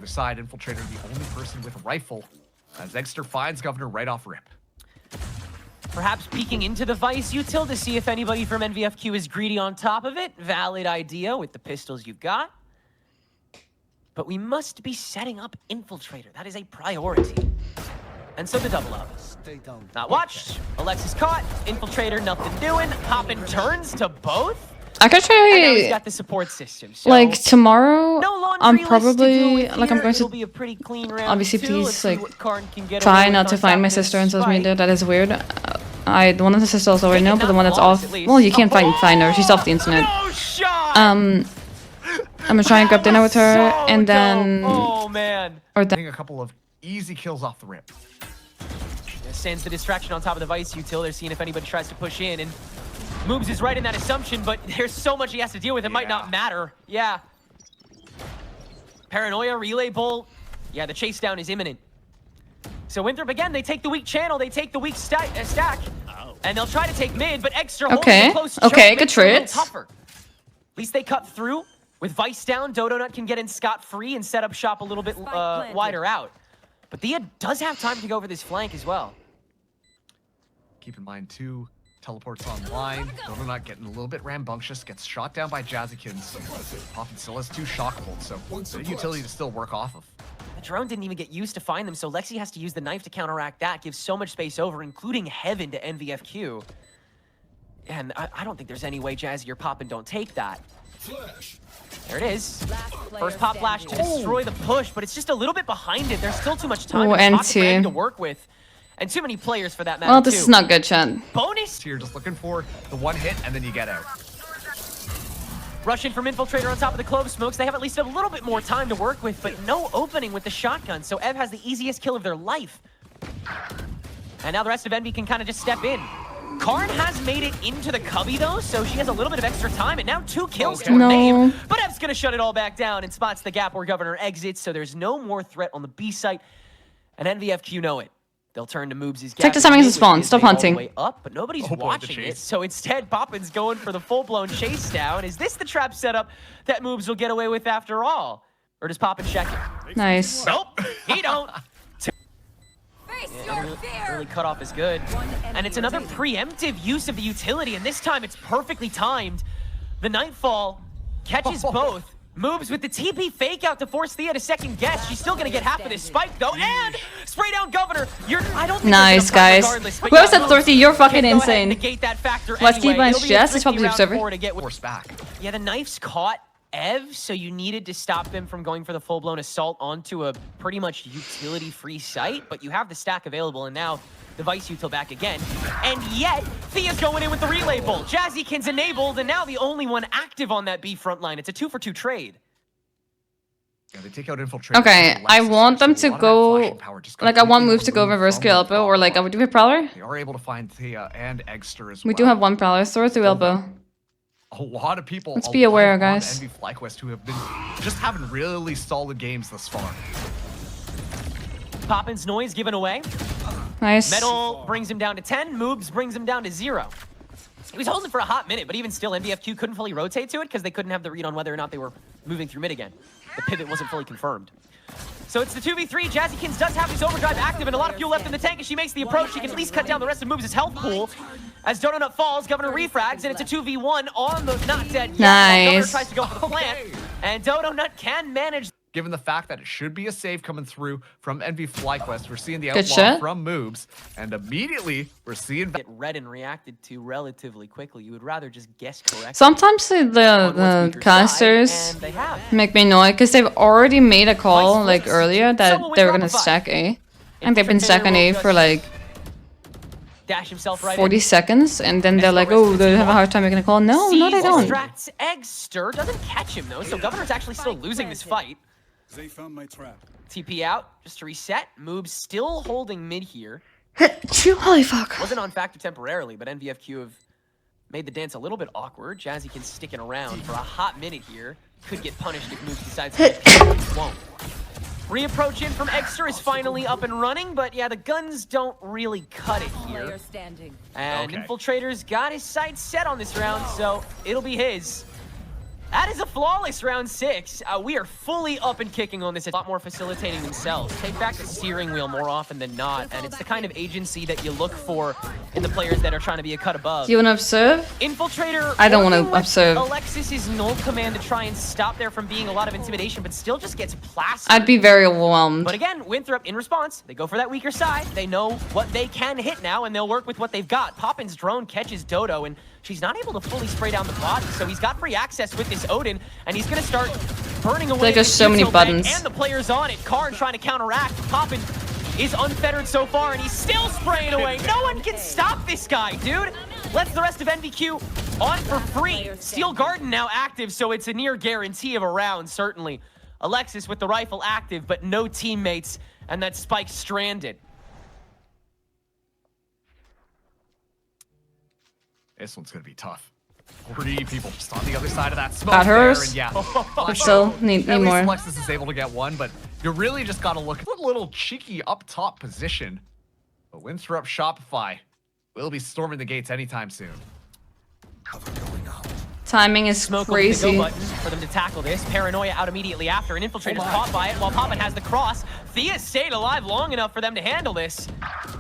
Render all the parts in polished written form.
other side, Infiltrator the only person with a rifle, as Egster finds Governor right off rip. Perhaps peeking into the Vice util to see if anybody from NVFQ is greedy on top of it. Valid idea with the pistols you've got. But we must be setting up Infiltrator. That is a priority. And so the double up. Not watched. Alexis caught. Infiltrator, nothing doing. Poppin turns to both. I could And now he's try, got the support system. So like, tomorrow, no laundry I'm list to probably, do with like, I'm here. going It'll to be a pretty clean round obviously two. please, Let's see like, what Karn can get try away not with to on find top my of this sister on social fight. media. That is weird. The one of the sisters already know, but the one that's Not off, flawless, at least. well, you can't find her. She's off the internet. No shot! I'm gonna try and grab dinner with her, So and then, dope. Oh man. or then. Getting a couple of easy kills off the rip. Sends the distraction on top of the Vice util. They're seeing if anybody tries to push in, and Moobs is right in that assumption, but there's so much he has to deal with, it might not matter. Yeah. Paranoia, relay bolt. Yeah, the chase down is imminent. So Winthrop, again, they take the weak channel, they take the weak stack, and they'll try to take mid, but Extra holds Okay, the close okay, choke, good makes it a little trades. tougher. At least they cut through. With Vice down, Dodo Nut can get in scot-free and set up shop a little bit wider out. But Thea does have time to go over this flank as well. Keep in mind, too, teleports online. Dodo Nut getting a little bit rambunctious, gets shot down by Jazzykins. Poppin still has 2 shock bolts, so a utility to still work off of. The drone didn't even get used to find them, so Lexi has to use the knife to counteract that. Gives so much space over, including Heaven to NVFQ. And I don't think there's any way Jazzy or Poppin don't take that. There it is. First pop flash to destroy the push, but it's just a little bit behind it. There's still too much time and to work with. And too many players for that matter, Well, this is not good, chat. Bonus! You're just looking for the one hit, and then you get out. Rush in from Infiltrator on top of the Clove Smokes. They have at least a little bit more time to work with, but no opening with the shotgun, so Ev has the easiest kill of their life. And now the rest of Envy can kind of just step in. Karn has made it into the cubby though, so she has a little bit of extra time, and now 2 kills to her name. But Ev's gonna shut it all back down and spots the gap where Governor exits, so there's no more threat on the B site. And NVFQ know it. They'll turn to Moobs' gap. Check the timings of spawn. Stop hunting. Way up, but nobody's watching it, so instead Poppin's going for the full-blown chase down. Is this the trap setup that Moobs will get away with after all? Or does Poppin check it? Nice. Nope, he don't. Early cutoff is good. And it's another preemptive use of the utility, and this time it's perfectly timed. The Nightfall catches both. Moves with the TP fake out to force Thea to second guess. She's still gonna get half of this spike though, and spray down Governor. I don't think nice, guys. Whoever's at 30, you're fucking insane. Let's keep on Jess. It's probably observer. Force back. Yeah, the knife's caught Ev, so you needed to stop them from going for the full-blown assault onto a pretty much utility-free site, but you have the stack available, and now the Vice util back again. And yet, Thea's going in with the relay bolt. Jazzykins enabled, and now the only one active on that B front line. It's a 2-for-2 trade. Yeah, they take out Infiltrator. Okay, I want them to go, like, I want moves to go reverse kill elbow, or like, do we have Prowler? They are able to find Thea and Egster as well. We do have 1 Prowler, so we're through elbow. A lot of people. Let's be aware, guys. Envy FlyQuest who have been just having really solid games thus far. Poppin's noise given away. Nice. Metal brings him down to 10. Moobs brings him down to 0. He was holding for a hot minute, but even still, NVFQ couldn't fully rotate to it because they couldn't have the read on whether or not they were moving through mid again. The pivot wasn't fully confirmed. So it's the 2v3. Jazzykins does have his overdrive active and a lot of fuel left in the tank. As she makes the approach, she can at least cut down the rest of Moobs' health pool. As Dodo Nut falls, Governor refrags, and it's a 2v1 on the not dead yet. Nice. Governor tries to go for the plant, and Dodo Nut can manage. Given the fact that it should be a save coming through from NV FlyQuest, we're seeing the Good outlaw shit. from Moobs, and immediately we're seeing Get read and reacted to relatively quickly. You would rather just guess correctly. Sometimes the casters and they have. make me annoyed because they've already made a call like earlier that they were gonna stack A, and they've been stacking A for like Dash himself right 40 in. seconds, and then they're like, oh, they have a hard time making a call. No, no, they don't. Distracts Egster, doesn't catch him though, so Governor's actually still losing this fight. They found my trap. TP out, just to reset. Moobs still holding mid here. Holy fuck. Wasn't on factor temporarily, but NVFQ have made the dance a little bit awkward. Jazzykins sticking around for a hot minute here. Could get punished if Moobs decides to won't. Reapproach in from Egster is finally up and running, but yeah, the guns don't really cut it here. And Infiltrator's got his sights set on this round, so it'll be his. That is a flawless round 6. We are fully up and kicking on this. A lot more facilitating themselves. Take back the steering wheel more often than not. And it's the kind of agency that you look for in the players that are trying to be a cut above. Do you want to observe? Infiltrator. I don't want to observe. Alexis's null command to try and stop there from being a lot of intimidation, but still just gets plastered. I'd be very overwhelmed. But again, Winthrop, in response, they go for that weaker side. They know what they can hit now, and they'll work with what they've got. Poppin's drone catches Dodo, and she's not able to fully spray down the body, so he's got free access with this Odin, and he's going to start burning away. Like there's so many buttons. And the players on it. Karn trying to counteract. Poppin is unfettered so far, and he's still spraying away. No one can stop this guy, dude. Lets the rest of NVQ on for free. Steel Garden now active, so it's a near guarantee of a round, certainly. Alexis with the rifle active, but no teammates, and that Spike stranded. This one's gonna be tough. 40 people just on the other side of that smoke. Got hers. And yeah, But still, need at least more. Alexis is able to get one, but you really just gotta look at the little cheeky up top position. But Winthrop Shopify will be storming the gates anytime soon. Timing is Smoke crazy. the go button for them to tackle this. Paranoia out immediately after. An Infiltrator's caught by it while Poppin has the cross. Thea stayed alive long enough for them to handle this.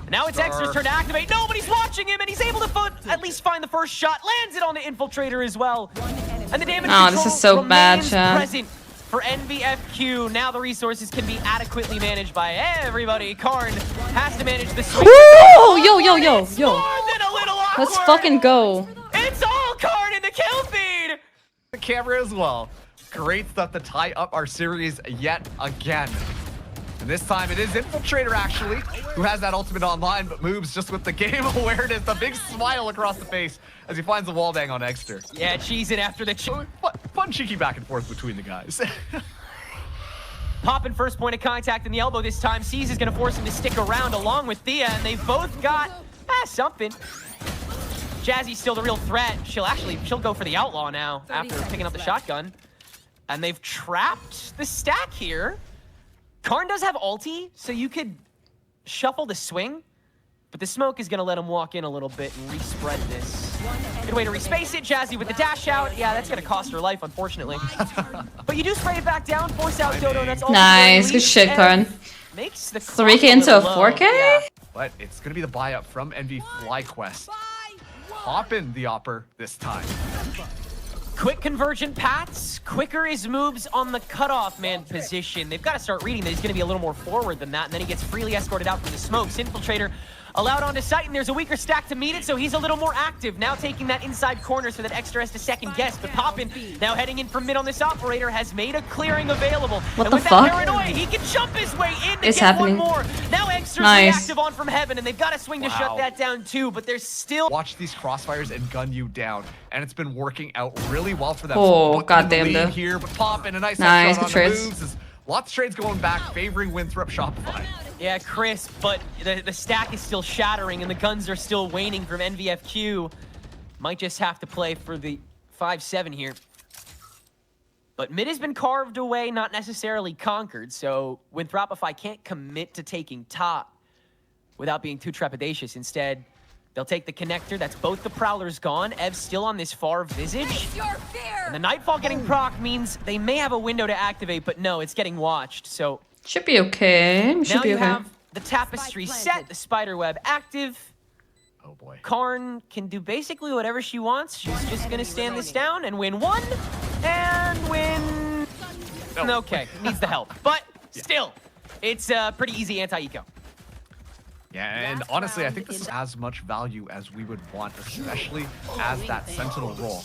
And now it's Extra's turn to activate. Nobody's watching him, and he's able to at least find the first shot. Lands it on the Infiltrator as well. And the damage Oh, this is so bad, chat. present for NVFQ. Now the resources can be adequately managed by everybody. Karn has to manage the swing. Woo! Yo, yo, yo, It's yo. more than a little awkward. Let's fucking go. It's all Karn in the kill feed. The camera as well. Great stuff to tie up our series yet again. And this time it is Infiltrator actually, who has that ultimate online, but moves just with the game awareness. The big smile across the face as he finds the wall bang on Exter. Yeah, cheesing after the Fun cheeky back and forth between the guys. Poppin first point of contact in the elbow this time. Seas is going to force him to stick around along with Thea, and they've both got something. Jazzy's still the real threat. She'll go for the outlaw now after picking up the shotgun. And they've trapped the stack here. Karn does have ulti, so you could shuffle the swing, but the smoke is going to let him walk in a little bit and respread this. Good way to respace it. Jazzy with the dash out. Yeah, that's going to cost her life, unfortunately. But you do spray it back down, force out Dodo, and that's all. Nice, good shit, Karn. Makes the 3K into a 4K? Yeah. But it's going to be the buy up from NV FlyQuest. Poppin the Opper this time. Quick convergent paths, quicker his moves on the cutoff man position. They've got to start reading that he's going to be a little more forward than that, and then he gets freely escorted out from the smokes. Infiltrator allowed onto sight, and there's a weaker stack to meet it, so he's a little more active. Now taking that inside corner so that Extra has to second guess, but Poppin, now heading in from mid on this operator, has made a clearing available. What and the with fuck? that paranoia, he can jump his way in to It's get happening. one more. Now Extra's Nice. reactive on from heaven, and they've got to swing to shut that down too, but there's still... Watch these crossfires and gun you down, and it's been working out really well for them. Oh, So goddamn, lead though. here, but Poppin a nice Nice, headshot on good the trades. moves. Lots of trades going back, favoring Winthrop Shopify. Yeah, Chris, but the stack is still shattering and the guns are still waning from NVFQ. Might just have to play for the 5-7 here. But mid has been carved away, not necessarily conquered, so Winthropify can't commit to taking top without being too trepidatious. Instead, they'll take the connector. That's both the Prowlers gone. Ev's still on this far Visage. And the Nightfall getting proc means they may have a window to activate, but no, it's getting watched, so... Should be okay. Should Now be you okay. have the tapestry set, the spiderweb active. Oh boy. Karn can do basically whatever she wants. She's just gonna stand this down and win one, and win... No. Okay, needs the help. But still, it's a pretty easy anti-eco. Yeah, and honestly, I think this is as much value as we would want, especially as that Sentinel role.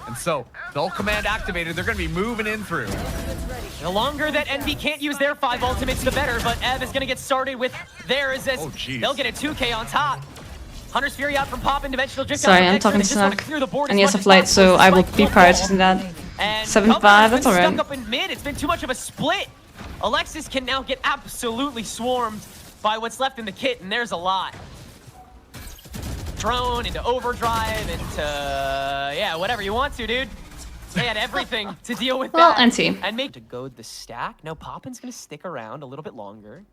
And so, they'll command activated, they're gonna be moving in through. The longer that NV can't use their 5 ultimates, the better, but Ev is gonna get started with theirs as they'll get a 2K on top. Hunter's Fury out from Poppin, dimensional drift Sorry, out I'm from talking Extra. They just wanna snack. clear the board And as he much has a as flight, possible. so I will Spike be football. prioritizing that. And 7-5, Cover has that's been alright. stuck up in mid. It's been too much of a split. Alexis can now get absolutely swarmed by what's left in the kit, and there's a lot. Drone into overdrive into yeah, whatever you want to, dude. They had everything to deal with Well, that. NT. And make to goad the stack. No, Poppin's gonna stick around a little bit longer.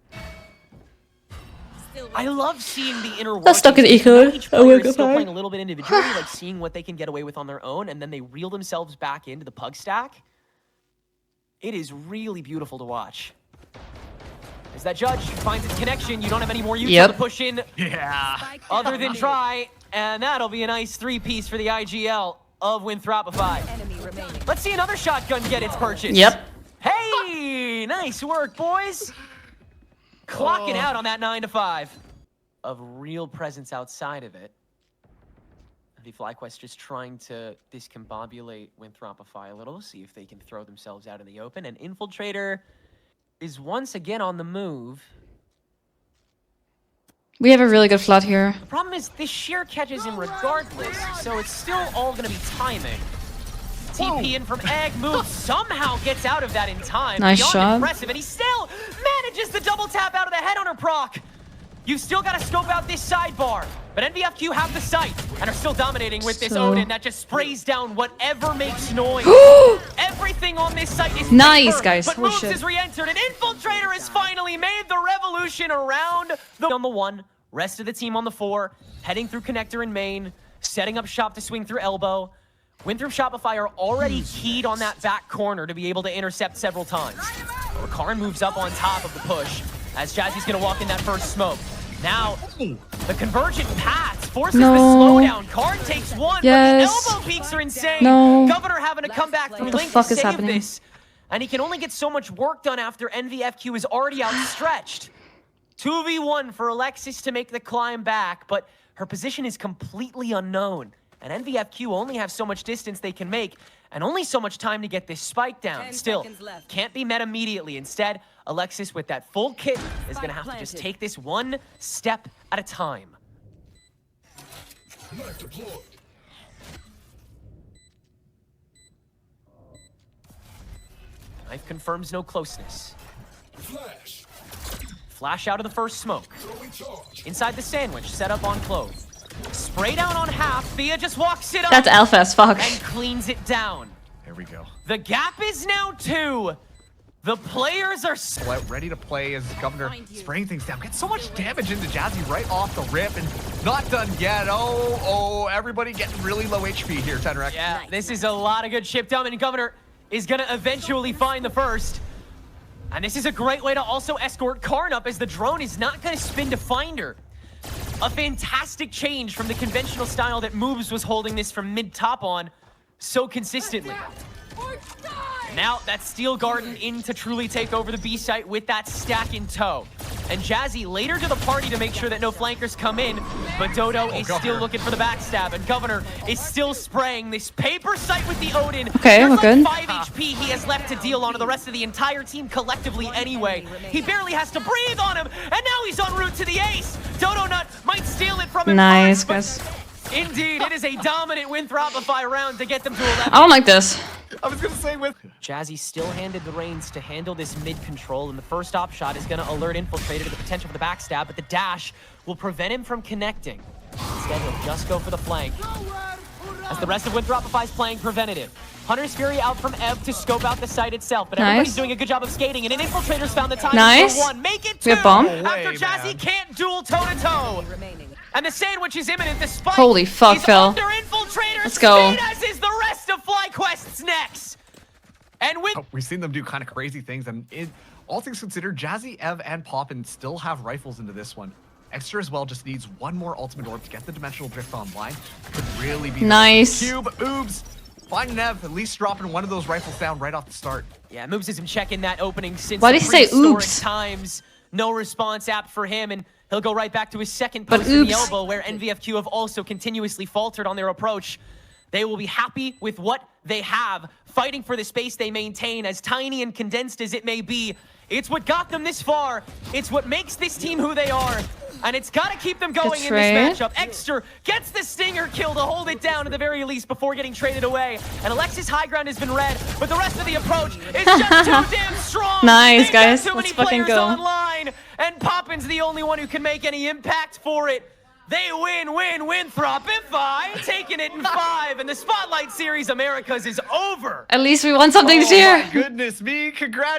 I love seeing the inner That's stuck in workings. echo. Each Oh, player we'll is still go playing a little bit individually, like seeing what they can get away with on their own, and then they reel themselves back into the pug stack. It is really beautiful to watch. As that judge finds its connection, you don't have any more use to push in other than try, and that'll be a nice 3-piece for the IGL of Winthropify. Let's see another shotgun get its purchase. Yep. Hey, nice work, boys. Clocking out on that 9 to 5. Of real presence outside of it. The FlyQuest just trying to discombobulate Winthropify a little, see if they can throw themselves out in the open. And Infiltrator is once again on the move. We have a really good flood here. The problem is this sheer catches him regardless, so it's still all going to be timing. TP in from Egg, Move somehow gets out of that in time. Nice Beyond shot. Impressive, and he still manages the double tap out of the headhunter proc. You've still got to scope out this sidebar, but NVFQ have the sight and are still dominating with this Odin that just sprays down whatever makes noise. Everything on this site is nice, paper, guys. but Holy Moves shit. is re-entered, and Infiltrator has finally made the revolution around on the 1. Rest of the team on the 4, heading through connector in main, setting up shop to swing through elbow. Winthrop Shopify are already keyed on that back corner to be able to intercept several times. Karn moves up on top of the push as Jazzy's gonna walk in that first smoke. Now, the convergent paths forces the slowdown. Karn takes 1, but the elbow peaks are insane. Governor having to come back through Link to save this. And he can only get so much work done after NVFQ is already outstretched. 2v1 for Alexis to make the climb back, but her position is completely unknown. And NVFQ only have so much distance they can make, and only so much time to get this spike down. Still, can't be met immediately. Instead, Alexis, with that full kit, is going to have to just take this one step at a time. Knife confirms no closeness. Flash out of the first smoke. Inside the sandwich, set up on clove. Spray down on half. Thea just walks it up. That's alpha as fuck. And cleans it down. There we go. The gap is now 2. The players are ready to play as Governor spraying things down. Gets so much damage into Jazzy right off the rip and not done yet. Oh, everybody getting really low HP here, Tenrek. Yeah, this is a lot of good chip down, and Governor is going to eventually find the first. And this is a great way to also escort Karn up, as the drone is not going to spin to find her. A fantastic change from the conventional style that Moves was holding this from mid-top on so consistently. Now that Steel Garden in to truly take over the B site with that stack in tow. And Jazzy later to the party to make sure that no flankers come in, but Dodo is still looking for the backstab, and Governor is still spraying this paper site with the Odin. Okay, we're good. 5 HP he has left to deal onto the rest of the entire team collectively anyway. He barely has to breathe on him, and now he's en route to the ace. Dodo Nut might steal it from him. Nice, first, guys. Indeed, it is a dominant Winthropify round to get them to 11. I don't like this. I was going to say with... Jazzy still handed the reins to handle this mid-control, and the first op shot is going to alert Infiltrator to the potential for the backstab, but the dash will prevent him from connecting. Instead, he'll just go for the flank. As the rest of Winthropify is playing preventative. Hunter's Fury out from Ev to scope out the site itself, but everybody's doing a good job of skating, and an Infiltrator's found the time for 1. Make it 2 after Jazzy can't duel toe-to-toe. And the sandwich is imminent. The spike Holy fuck, is Phil. under Infiltrator's Let's go. feet, as is the rest of FlyQuest's next. And with we've seen them do kind of crazy things, and all things considered, Jazzy, Ev, and Poppin still have rifles into this one. Extra as well just needs one more ultimate orb to get the dimensional drift online. Could really be nice. Cube, Oobs, finding Ev, at least dropping one of those rifles down right off the start. Yeah, Moves isn't checking that opening since Why did he say prehistoric oops? times. No response app for him, and he'll go right back to his second post in the elbow, where NVFQ have also continuously faltered on their approach. They will be happy with what they have, fighting for the space they maintain, as tiny and condensed as it may be. It's what got them this far. It's what makes this team who they are. And it's got to keep them going in this matchup. Extra gets the Stinger kill to hold it down at the very least before getting traded away. And Alexis' high ground has been read, but the rest of the approach is just too damn strong. Nice, guys. Too many Let's fucking players go. online, and Poppin's the only one who can make any impact for it. They win, Winthropify, taking it in 5, and the Spotlight Series Americas is over. At least we won something this year. My goodness me, congrats.